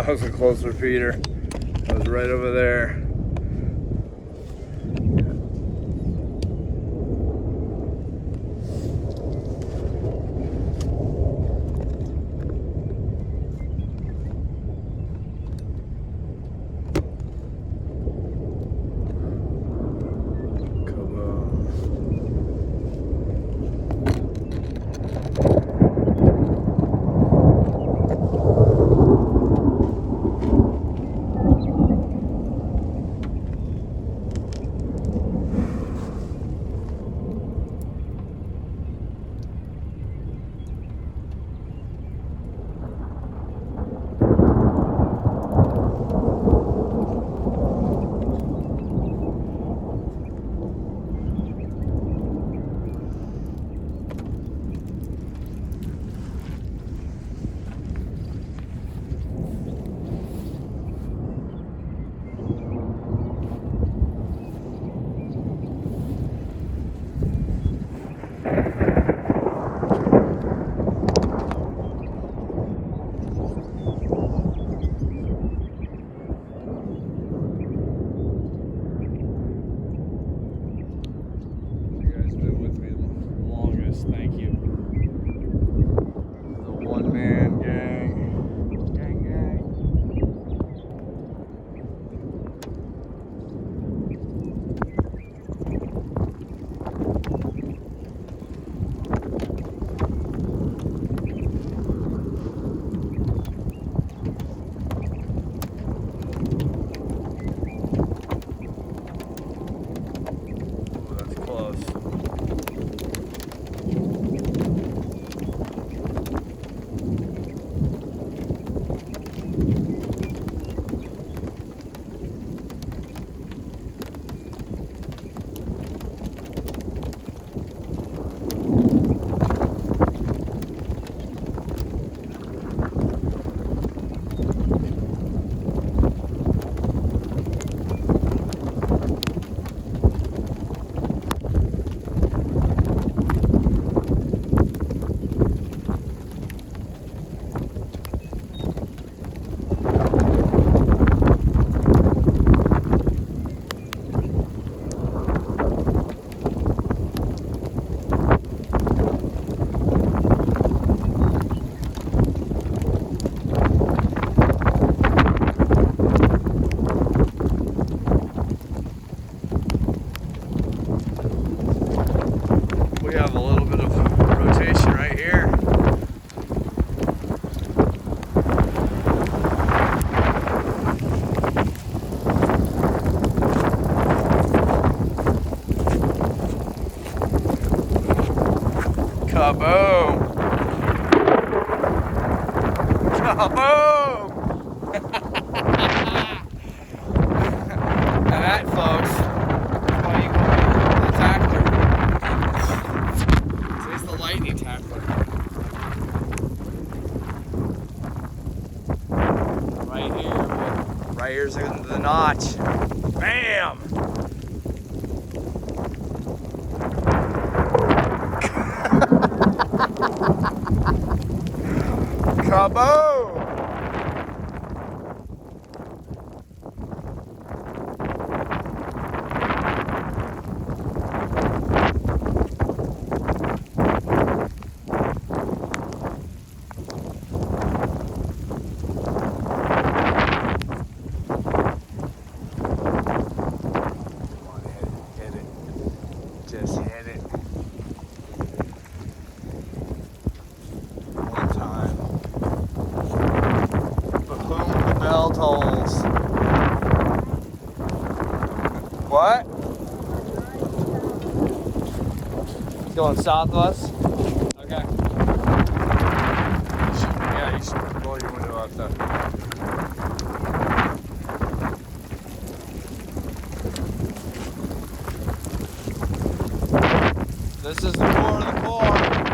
That was a close repeater. That was right over there. Thank you. The one-man gang. Gang, gang. Oh, that's close. We have a little bit of rotation right here. Kaboom! Kaboom! That, folks, is why you go to the tractor. It's the lightning tackler. Right here, man. Right here's the notch. Bam! Kaboom! Just hit it. One time. Boom, the bell tolls. What? Going south of us? Okay. Yeah, you should roll your window out there. This is the core of the core.